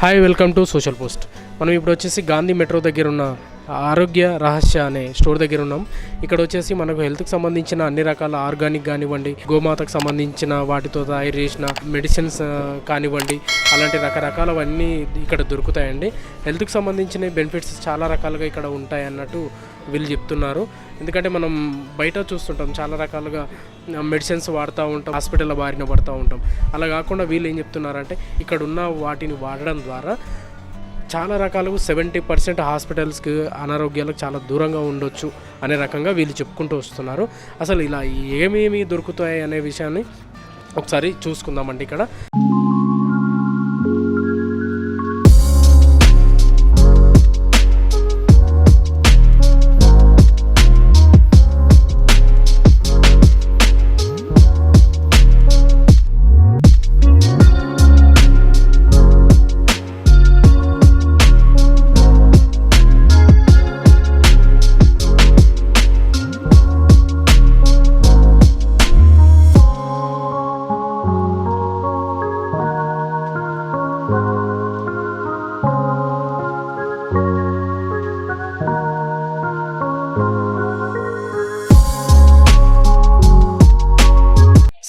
Hi, welcome to social post. మనం ఇప్పుడు వచ్చేసి గాంధీ మెట్రో దగ్గర ఉన్న ఆరోగ్య రహస్య అనే స్టోర్ దగ్గర ఉన్నాం. ఇక్కడ వచ్చేసి మనకు హెల్త్కి సంబంధించిన అన్ని రకాల ఆర్గానిక్ కానివ్వండి, గోమాతకు సంబంధించిన వాటితో తయారు చేసిన మెడిసిన్స్ కానివ్వండి, అలాంటి రకరకాలవన్నీ ఇక్కడ దొరుకుతాయండి. హెల్త్కి సంబంధించిన బెనిఫిట్స్ చాలా రకాలుగా ఇక్కడ ఉంటాయి అన్నట్టు వీళ్ళు చెప్తున్నారు. ఎందుకంటే మనం బయట చూస్తుంటాం, చాలా రకాలుగా మెడిసిన్స్ వాడుతూ ఉంటాం, హాస్పిటల్లో బారిన పడుతూ ఉంటాం. అలా కాకుండా వీళ్ళు ఏం చెప్తున్నారంటే ఇక్కడ ఉన్న వాటిని వాడడం ద్వారా చాలా రకాలుగా 70% హాస్పిటల్స్కి అనారోగ్యాలకు చాలా దూరంగా ఉండొచ్చు అనే రకంగా వీళ్ళు చెప్పుకుంటూ వస్తున్నారు. అసలు ఇలా ఏమేమి దొరుకుతాయి అనే విషయాన్ని ఒకసారి చూసుకుందామండి. ఇక్కడ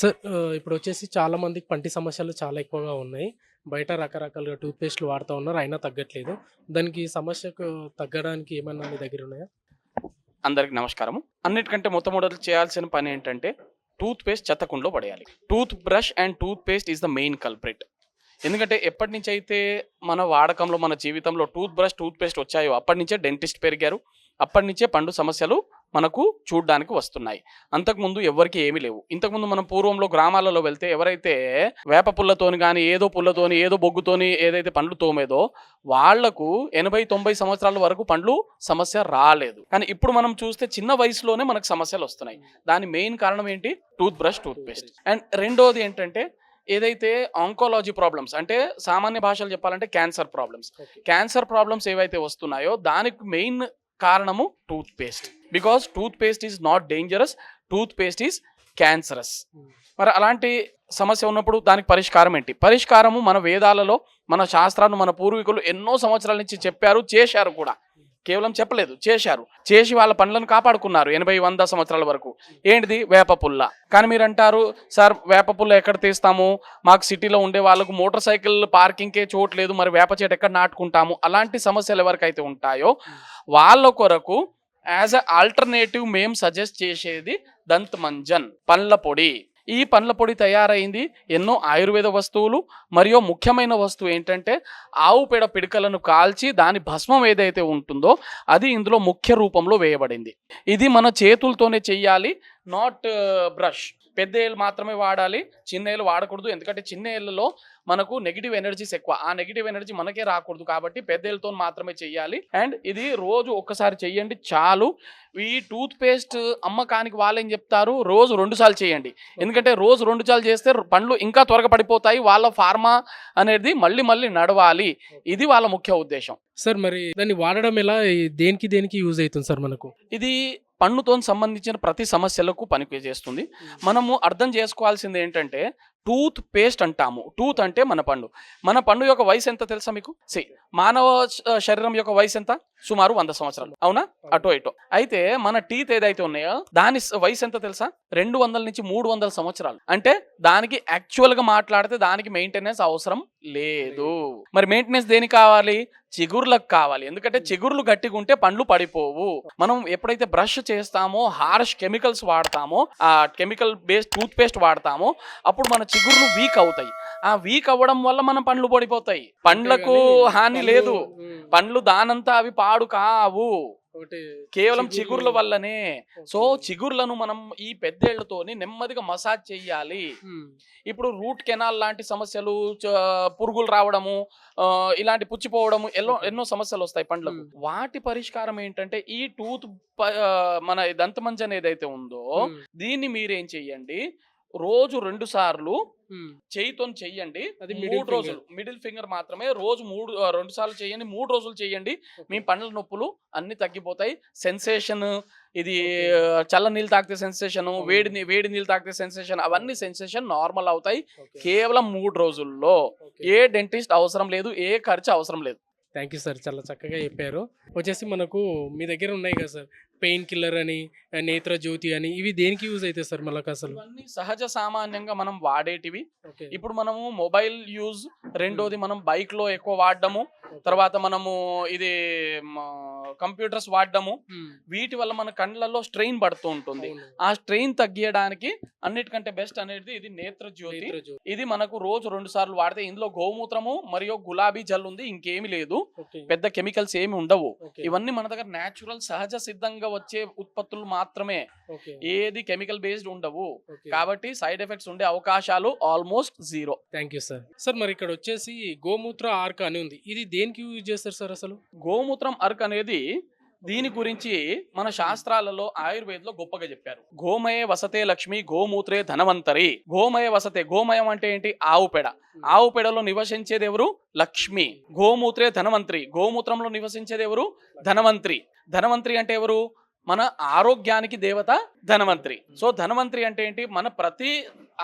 సార్, ఇప్పుడు వచ్చేసి చాలామందికి పంటి సమస్యలు చాలా ఎక్కువగా ఉన్నాయి. బయట రకరకాలుగా టూత్పేస్ట్లు వాడుతూ ఉన్నారు, అయినా తగ్గట్లేదు. దానికి సమస్యకు తగ్గడానికి ఏమన్నా మీ దగ్గర ఉన్నాయా? అందరికి నమస్కారము. అన్నిటికంటే మొట్టమొదటి చేయాల్సిన పని ఏంటంటే టూత్ పేస్ట్ చెత్తకుండలో పడేయాలి. Toothbrush and tooth paste is the main culprit. ఎందుకంటే ఎప్పటి నుంచి అయితే మన వాడకంలో మన జీవితంలో టూత్ బ్రష్ టూత్ పేస్ట్ వచ్చాయో అప్పటి నుంచే డెంటిస్ట్ పెరిగారు, అప్పటి నుంచే పండు సమస్యలు మనకు చూడడానికి వస్తున్నాయి. అంతకుముందు ఎవరికి ఏమీ లేవు. ఇంతకుముందు మనం పూర్వంలో గ్రామాలలో వెళ్తే ఎవరైతే వేప పుల్లతోని కానీ ఏదో పుల్లతోని ఏదో బొగ్గుతోని ఏదైతే పండ్లు తోమేదో వాళ్లకు 80-90 సంవత్సరాల వరకు పండ్లు సమస్య రాలేదు. కానీ ఇప్పుడు మనం చూస్తే చిన్న వయసులోనే మనకు సమస్యలు వస్తున్నాయి. దాని మెయిన్ కారణం ఏంటి? Tooth brush tooth paste. And రెండోది ఏంటంటే ఏదైతే ఆంకాలజీ ప్రాబ్లమ్స్, అంటే సామాన్య భాషలో చెప్పాలంటే క్యాన్సర్ ప్రాబ్లమ్స్ ఏవైతే వస్తున్నాయో దానికి మెయిన్ కారణము tooth paste. Because tooth paste is not dangerous, tooth paste is cancerous. మరి అలాంటి సమస్య ఉన్నప్పుడు దానికి పరిష్కారం ఏంటి? పరిష్కారము మన వేదాలలో, మన శాస్త్రాలను మన పూర్వీకులు ఎన్నో సంవత్సరాల నుంచి చెప్పారు, చేశారు కూడా. కేవలం చెప్పలేదు, చేసి వాళ్ళ పండ్లను కాపాడుకున్నారు 80-100 సంవత్సరాల వరకు. ఏంటిది? వేప పుల్ల. కానీ మీరు అంటారు, సార్ వేప పుల్ల ఎక్కడ తీస్తాము, మాకు సిటీలో ఉండే వాళ్ళకు మోటార్ సైకిల్ పార్కింగ్కే చోటు లేదు, మరి వేప చెట్టు ఎక్కడ నాటుకుంటాము? అలాంటి సమస్యలు ఎవరికైతే ఉంటాయో వాళ్ళ కొరకు యాజ్ ఎ ఆల్టర్నేటివ్ మేము సజెస్ట్ చేసేది దంతమంజన్ పండ్ల పొడి. ఈ పండ్ల పొడి తయారైంది ఎన్నో ఆయుర్వేద వస్తువులు, మరియు ముఖ్యమైన వస్తువు ఏంటంటే ఆవు పేడ పిడకలను కాల్చి దాని భస్మం ఏదైతే ఉంటుందో అది ఇందులో ముఖ్య రూపంలో వేయబడింది. ఇది మన చేతులతోనే చెయ్యాలి, నాట్ బ్రష్. పెద్ద ఏళ్ళు మాత్రమే వాడాలి, చిన్న ఏళ్ళు వాడకూడదు. ఎందుకంటే చిన్న ఏళ్ళలో మనకు నెగిటివ్ ఎనర్జీస్ ఎక్కువ, ఆ నెగిటివ్ ఎనర్జీ మనకే రాకూడదు. కాబట్టి పెద్ద ఏళ్ళతో మాత్రమే చెయ్యాలి. అండ్ ఇది రోజు ఒక్కసారి చెయ్యండి చాలు. ఈ టూత్ పేస్ట్ అమ్మకానికి వాళ్ళేం చెప్తారు, రోజు 2 సార్లు చేయండి. ఎందుకంటే రోజు 2 సార్లు చేస్తే పండ్లు ఇంకా త్వరగా పడిపోతాయి, వాళ్ళ ఫార్మా అనేది మళ్ళీ నడవాలి. ఇది వాళ్ళ ముఖ్య ఉద్దేశం. సార్, మరి దాన్ని వాడడం ఎలా, దేనికి యూజ్ అవుతుంది సార్? మనకు ఇది పన్నుతో సంబంధించిన ప్రతి సమస్యలకు పనికి చేస్తుంది. మనము అర్థం చేసుకోవాల్సింది ఏంటంటే టూత్ పేస్ట్ అంటాము. టూత్ అంటే మన పండు యొక్క వయసు ఎంత తెలుసా మీకు? మానవ శరీరం యొక్క వయసు ఎంత? సుమారు 100 సంవత్సరాలు, అవునా? అటో ఇటో. అయితే మన టీత్ ఏదైతే ఉన్నాయో దాని వయసు ఎంత తెలుసా? 200 నుంచి 300 సంవత్సరాలు. అంటే దానికి యాక్చువల్ గా మాట్లాడితే దానికి మెయింటెనెన్స్ అవసరం లేదు. మరి మెయింటెనెన్స్ దేనికి కావాలి? చిగుర్లకు కావాలి. ఎందుకంటే చిగుర్లు గట్టిగా ఉంటే పండ్లు పడిపోవు. మనం ఎప్పుడైతే బ్రష్ చేస్తామో, హార్ష్ కెమికల్స్ వాడతామో, ఆ కెమికల్ బేస్డ్ టూత్ పేస్ట్ వాడతామో అప్పుడు మన చిగుర్లు వీక్ అవుతాయి. ఆ వీక్ అవ్వడం వల్ల మన పండ్లు పడిపోతాయి. పండ్లకు హాని లేదు, పండ్లు దానంతా అవి పాడు కావు, కేవలం చిగుర్ల వల్లనే. సో చిగుర్లను మనం ఈ పెద్దేళ్లతోని నెమ్మదిగా మసాజ్ చెయ్యాలి. ఇప్పుడు రూట్ కెనాల్ లాంటి సమస్యలు, పురుగులు రావడము, ఇలాంటి పుచ్చిపోవడము, ఎన్నో సమస్యలు వస్తాయి పండ్లకు. వాటి పరిష్కారం ఏంటంటే ఈ టూత్ మన దంతమంజన్ ఏదైతే ఉందో దీన్ని మీరేం చెయ్యండి, రోజు 2 సార్లు చేయితో చెయ్యండి. అది 3 రోజులు మిడిల్ ఫింగర్ మాత్రమే రోజు 2 సార్లు చేయండి. 3 రోజులు చేయండి. మీ పండ్ల నొప్పులు అన్ని తగ్గిపోతాయి. సెన్సేషన్ ఇది చల్ల నీళ్ళు తాగితే సెన్సేషన్, వేడి నీళ్ళు తాగితే సెన్సేషన్, అవన్నీ సెన్సేషన్ నార్మల్ అవుతాయి కేవలం 3 రోజుల్లో. ఏ డెంటిస్ట్ అవసరం లేదు, ఏ ఖర్చు అవసరం లేదు. థ్యాంక్ యూ సార్, చాలా చక్కగా చెప్పారు. వచ్చేసి మనకు మీ దగ్గర ఉన్నాయి కదా సార్ పెయిన్ కిల్లర్ అని, నేత్ర జ్యోతి అని, ఇవి దేనికి యూజ్ అవుతాయి సార్ మనకు అసలు? ఇవన్నీ సహజ సామాన్యంగా మనం వాడేటివి. ఇప్పుడు మనము మొబైల్ యూజ్, రెండోది మనం బైక్ లో ఎక్కువ వాడడము, తర్వాత మనము ఇది కంప్యూటర్స్ వాడడము, వీటి వల్ల మన కళ్ళల్లో స్ట్రెయిన్ పడుతూ ఉంటుంది. ఆ స్ట్రెయిన్ తగ్గియడానికి అన్నిటికంటే బెస్ట్ అనేది ఇది నేత్ర జ్యోతి. ఇది మనకు రోజు 2 సార్లు వాడితే ఇందులో గోమూత్రము మరియు గులాబీ జల్ ఉంది, ఇంకేమి లేదు, పెద్ద కెమికల్స్ ఏమి ఉండవు. ఇవన్నీ మన దగ్గర నేచురల్ సహజ సిద్ధంగా వచ్చే ఉత్పత్తులు మాత్రమే, ఏది కెమికల్ బేస్డ్ ఉండవు. కాబట్టి సైడ్ ఎఫెక్ట్స్ ఉండే అవకాశాలు almost 0. Thank you sir. Sir మరి ఇక్కడ వచ్చేసి గోమూత్ర ఆర్క్ అని ఉంది, ఇది దేనికి యూజ్ చేస్తారు సార్ అసలు? గోమూత్రం అర్క్ అనేది దీని గురించి మన శాస్త్రాలలో ఆయుర్వేదంలో గొప్పగా చెప్పారు. గోమయే వసతే లక్ష్మి, గోమూత్రే ధనవంతరి. గోమయ వసతే, గోమయం అంటే ఏంటి? ఆవు పెడ. ఆవు పెడలో నివసించేది ఎవరు? లక్ష్మి. గోమూత్రే ధనవంతరి, గోమూత్రంలో నివసించేది ఎవరు? ధనవంతరి. ధనవంతరి అంటే ఎవరు? మన ఆరోగ్యానికి దేవత ధనవంతరి. సో ధనవంతరి అంటే ఏంటి? మన ప్రతి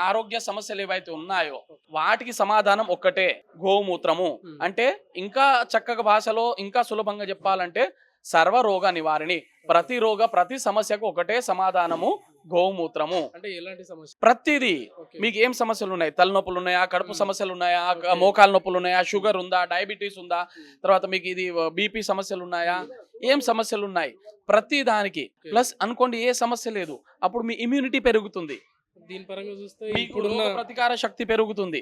ఆరోగ్య సమస్యలు ఏవైతే ఉన్నాయో వాటికి సమాధానం ఒక్కటే, గోమూత్రము. అంటే ఇంకా చక్కగా భాషలో ఇంకా సులభంగా చెప్పాలంటే సర్వరోగ నివారిణి. ప్రతి సమస్యకు ఒకటే సమాధానము, గోమూత్రము. అంటే ఎలాంటి సమస్య? ప్రతిదీ మీకు ఏం సమస్యలు ఉన్నాయి? తలనొప్పులు ఉన్నాయా, కడుపు సమస్యలు ఉన్నాయా, మోకాల నొప్పులు ఉన్నాయా, షుగర్ ఉందా, డయాబెటీస్ ఉందా, తర్వాత మీకు ఇది బీపీ సమస్యలు ఉన్నాయా, ఏం సమస్యలు ఉన్నాయి? ప్రతి దానికి ప్లస్ అనుకోండి ఏ సమస్య లేదు, అప్పుడు మీ ఇమ్యూనిటీ పెరుగుతుంది, దీని పరంగా చూస్తే మీకు ప్రతికార శక్తి పెరుగుతుంది.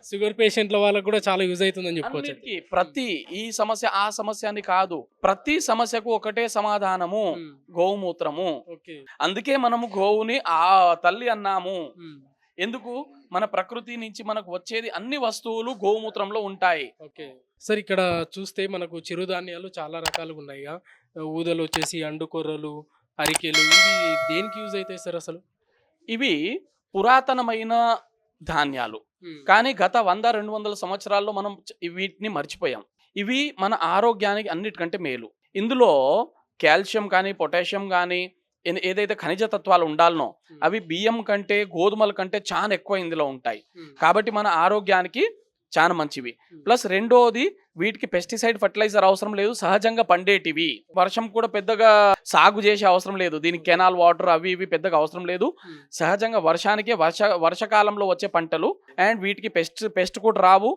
షుగర్ పేషెంట్ల వాళ్ళకి కూడా చాలా యూజ్ అవుతుందని చెప్పుకోవచ్చు. ప్రతి ఈ సమస్య ఆ సమస్య అని కాదు, ప్రతి సమస్యకు ఒకటే సమాధానము, గోమూత్రము. అందుకే మనము గోవుని ఆ తల్లి అన్నాము. ఎందుకు? మన ప్రకృతి నుంచి మనకు వచ్చేది అన్ని వస్తువులు గోమూత్రంలో ఉంటాయి. సార్ ఇక్కడ చూస్తే మనకు చిరుధాన్యాలు చాలా రకాలుగా ఉన్నాయి. ఊదలు వచ్చేసి అండుకొర్రలు, అరికెలు, ఇవి దేనికి యూజ్ అవుతాయి సార్ అసలు? ఇవి పురాతనమైన ధాన్యాలు, కానీ గత 100-200 సంవత్సరాల్లో మనం వీటిని మర్చిపోయాం. ఇవి మన ఆరోగ్యానికి అన్నిటికంటే మేలు. ఇందులో కాల్షియం కానీ, పొటాషియం కానీ, ఏదైతే ఖనిజ తత్వాలు ఉండాలనో అవి బియ్యం కంటే, గోధుమల కంటే చాలా ఎక్కువ ఇందులో ఉంటాయి. కాబట్టి మన ఆరోగ్యానికి చాలా మంచివి. ప్లస్ రెండోది, వీటికి పెస్టిసైడ్ ఫర్టిలైజర్ అవసరం లేదు, సహజంగా పండేటివి. వర్షం కూడా పెద్దగా సాగు చేసే అవసరం లేదు, దీనికి కెనాల్ వాటర్ అవి ఇవి పెద్దగా అవసరం లేదు. సహజంగా వర్షానికే వర్షకాలంలో వచ్చే పంటలు, అండ్ వీటికి పెస్ట్ కూడా రావు,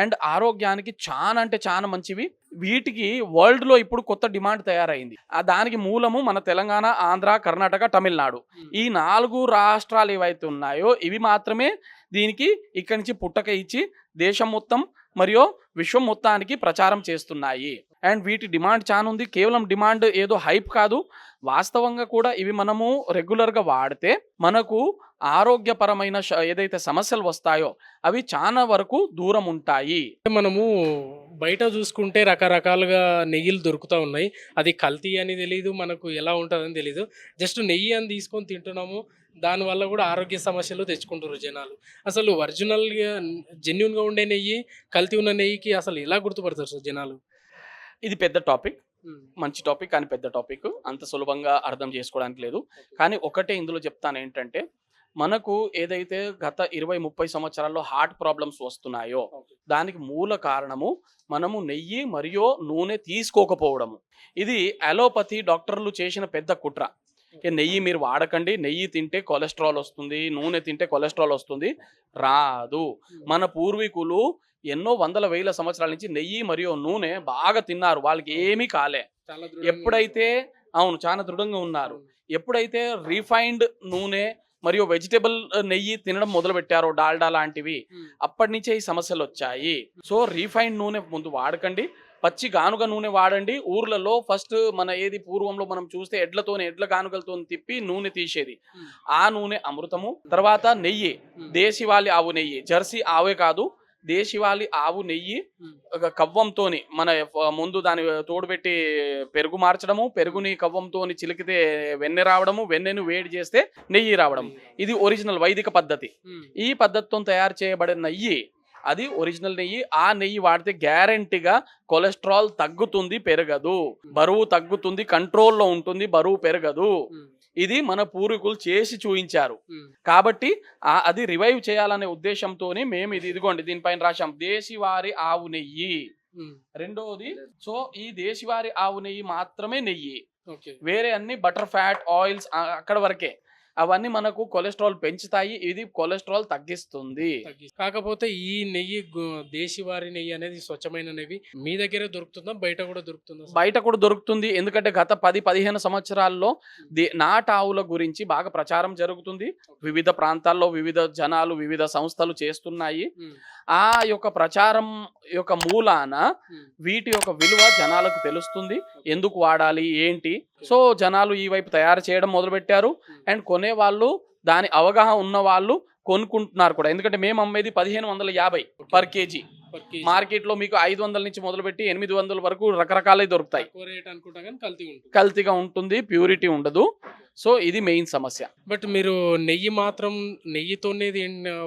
అండ్ ఆరోగ్యానికి చాలా అంటే చాలా మంచివి. వీటికి వరల్డ్ లో ఇప్పుడు కొత్త డిమాండ్ తయారైంది. దానికి మూలము మన తెలంగాణ, ఆంధ్ర, కర్ణాటక, తమిళనాడు, ఈ 4 రాష్ట్రాలు ఏవైతే ఉన్నాయో ఇవి మాత్రమే దీనికి ఇక్కడి నుంచి పుట్టక ఇచ్చి దేశం మొత్తం మరియు విశ్వం మొత్తానికి ప్రచారం చేస్తున్నాయి. అండ్ వీటి డిమాండ్ చాలా ఉంది. కేవలం డిమాండ్ ఏదో హైప్ కాదు, వాస్తవంగా కూడా ఇవి మనము రెగ్యులర్గా వాడితే మనకు ఆరోగ్యపరమైన ఏదైతే సమస్యలు వస్తాయో అవి చాలా వరకు దూరం ఉంటాయి. మనము బయట చూసుకుంటే రకరకాలుగా నెయ్యిలు దొరుకుతూ ఉన్నాయి, అది కల్తీ అని తెలీదు, మనకు ఎలా ఉంటుందని తెలీదు. జస్ట్ నెయ్యి అని తీసుకొని తింటున్నాము, దానివల్ల కూడా ఆరోగ్య సమస్యలు తెచ్చుకుంటారు జనాలు. అసలు ఒరిజినల్గా జెన్యున్గా ఉండే నెయ్యి, కల్తీ ఉన్న నెయ్యికి అసలు ఎలా గుర్తుపడతారు సార్ జనాలు? ఇది పెద్ద టాపిక్, మంచి టాపిక్, కానీ పెద్ద టాపిక్, అంత సులభంగా అర్థం చేసుకోవడానికి లేదు. కానీ ఒకటే ఇందులో చెప్తాను ఏంటంటే, మనకు ఏదైతే గత 20-30 సంవత్సరాల్లో హార్ట్ ప్రాబ్లమ్స్ వస్తున్నాయో దానికి మూల కారణము మనము నెయ్యి మరియు నూనె తీసుకోకపోవడము. ఇది అలోపతి డాక్టర్లు చేసిన పెద్ద కుట్ర. నెయ్యి మీరు వాడకండి, నెయ్యి తింటే కొలెస్ట్రాల్ వస్తుంది, నూనె తింటే కొలెస్ట్రాల్ వస్తుంది. రాదు. మన పూర్వీకులు ఎన్నో 100,000 సంవత్సరాల నుంచి నెయ్యి మరియు నూనె బాగా తిన్నారు, వాళ్ళకి ఏమీ కాలే. ఎప్పుడైతే చాలా దృఢంగా ఉన్నారు. ఎప్పుడైతే రిఫైన్డ్ నూనె మరియు వెజిటబుల్ నెయ్యి తినడం మొదలు పెట్టారో, డాల్డా లాంటివి, అప్పటి నుంచే ఈ సమస్యలు వచ్చాయి. సో రిఫైన్డ్ నూనె ముందు వాడకండి, పచ్చి గానుగ నూనె వాడండి. ఊర్లలో ఫస్ట్ మన ఏది పూర్వంలో మనం చూస్తే ఎడ్ల గానుగలతో తిప్పి నూనె తీసేది, ఆ నూనె అమృతము. తర్వాత నెయ్యి, దేశీవాలి ఆవు నెయ్యి, జెర్సీ ఆవే కాదు, దేశవాళీ ఆవు నెయ్యి ఒక కవ్వంతోని మన ముందు దాని తోడుపెట్టి పెరుగు మార్చడము, పెరుగుని కవ్వంతోని చిలికితే వెన్నె రావడము, వెన్నెను వేడి చేస్తే నెయ్యి రావడం. ఇది ఒరిజినల్ వైదిక పద్ధతి. ఈ పద్ధతితో తయారు చేయబడిన నెయ్యి అది ఒరిజినల్ నెయ్యి. ఆ నెయ్యి వాడితే గ్యారెంటీగా కొలెస్ట్రాల్ తగ్గుతుంది, పెరగదు. బరువు తగ్గుతుంది, కంట్రోల్లో ఉంటుంది, బరువు పెరగదు. ఇది మన పూర్వీకులు చేసి చూపించారు. కాబట్టి అది రివైవ్ చేయాలనే ఉద్దేశంతోనే మేము ఇదిగోండి దీనిపైన రాశాం దేశీవారి ఆవు నెయ్యి. రెండోది, సో ఈ దేశీవారి ఆవు నెయ్యి మాత్రమే నెయ్యి. వేరే అన్ని బటర్ ఫ్యాట్ ఆయిల్స్ అక్కడ వరకే. అవన్నీ మనకు కొలెస్ట్రాల్ పెంచుతాయి, ఇది కొలెస్ట్రాల్ తగ్గిస్తుంది. కాకపోతే ఈ నెయ్యి దేశీవారి నెయ్యి అనేది స్వచ్ఛమైన నెయ్యి మీ దగ్గరే దొరుకుతుందా, బయట కూడా దొరుకుతుందా? బయట కూడా దొరుకుతుంది. ఎందుకంటే గత 10-15 సంవత్సరాల్లో నాటావుల గురించి బాగా ప్రచారం జరుగుతుంది. వివిధ ప్రాంతాల్లో వివిధ జనాలు వివిధ సంస్థలు చేస్తున్నాయి. ఆ యొక్క ప్రచారం యొక్క మూలాన వీటి యొక్క విలువ జనాలకు తెలుస్తుంది, ఎందుకు వాడాలి ఏంటి. సో జనాలు ఈ వైపు తయారు చేయడం మొదలుపెట్టారు. అండ్ కొనే వాళ్ళు దాని అవగాహన ఉన్న వాళ్ళు కొనుక్కుంటున్నారు కూడా. ఎందుకంటే మేము అమ్మేది 1550 పర్ కేజీ. మార్కెట్ లో మీకు 500 నుంచి మొదలుపెట్టి 800 వరకు రకరకాలే దొరుకుతాయి. కల్తీగా ఉంటుంది, ప్యూరిటీ ఉండదు. సో ఇది మెయిన్ సమస్య. బట్ మీరు నెయ్యి మాత్రం నెయ్యితోనే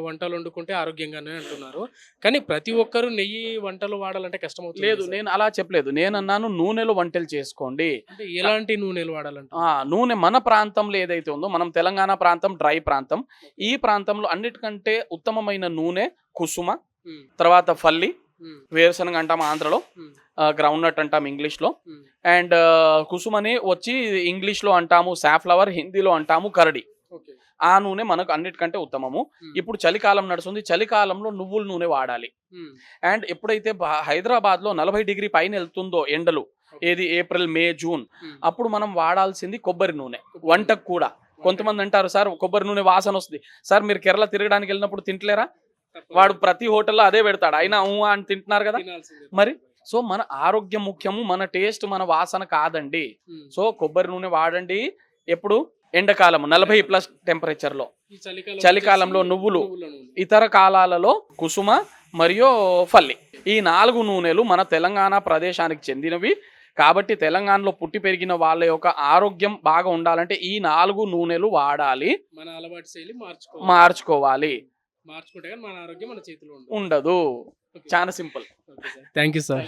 వంటలు వండుకుంటే ఆరోగ్యంగానే అంటున్నారు, కానీ ప్రతి ఒక్కరు నెయ్యి వంటలు వాడాలంటే కష్టం అవుతుంది. లేదు, నేను అలా చెప్పలేదు. నేను అన్నాను నూనెలో వంటలు చేసుకోండి. అంటే ఎలాంటి నూనెలు వాడాలంటే? నూనె మన ప్రాంతంలో ఏదైతే ఉందో, మనం తెలంగాణ ప్రాంతం డ్రై ప్రాంతం, ఈ ప్రాంతంలో అన్నిటికంటే ఉత్తమమైన నూనె కుసుమ, తర్వాత ఫల్లి, వేరుశనగ అంటాం ఆంధ్రలో, గ్రౌండ్ నట్ అంటాం ఇంగ్లీష్ లో. అండ్ కుసుమని వచ్చి ఇంగ్లీష్ లో అంటాము సాఫ్లవర్, హిందీలో అంటాము కరడి. ఆ నూనె మనకు అన్నిటికంటే ఉత్తమము. ఇప్పుడు చలికాలం నడుస్తుంది, చలికాలంలో నువ్వుల నూనె వాడాలి. అండ్ ఎప్పుడైతే హైదరాబాద్ లో 40 డిగ్రీ పైన వెళ్తుందో ఎండలు, ఏది ఏప్రిల్, మే, జూన్, అప్పుడు మనం వాడాల్సింది కొబ్బరి నూనె. వంటకు కూడా కొంతమంది అంటారు, సార్ కొబ్బరి నూనె వాసన వస్తుంది. సార్ మీరు కేరళ తిరగడానికి వెళ్ళినప్పుడు తింటలేరా? వాడు ప్రతి హోటల్లో అదే పెడతాడు, అయినా అని తింటున్నారు కదా మరి. సో మన ఆరోగ్యం ముఖ్యము, మన టేస్ట్ మన వాసన కాదండి. సో కొబ్బరి నూనె వాడండి. ఎప్పుడు ఎండాకాలం 40+ టెంపరేచర్ లో, చలికాలంలో నువ్వులు, ఇతర కాలాలలో కుసుమ మరియు ఫల్లి. ఈ 4 నూనెలు మన తెలంగాణ ప్రదేశానికి చెందినవి. కాబట్టి తెలంగాణలో పుట్టి పెరిగిన వాళ్ళ యొక్క ఆరోగ్యం బాగా ఉండాలంటే ఈ 4 నూనెలు వాడాలి, మన అలవాటు శైలి మార్చుకోవాలి. మార్చుకుంటే మన ఆరోగ్యం మన చేతిలో ఉండదు. చాలా సింపుల్. Thank you sir.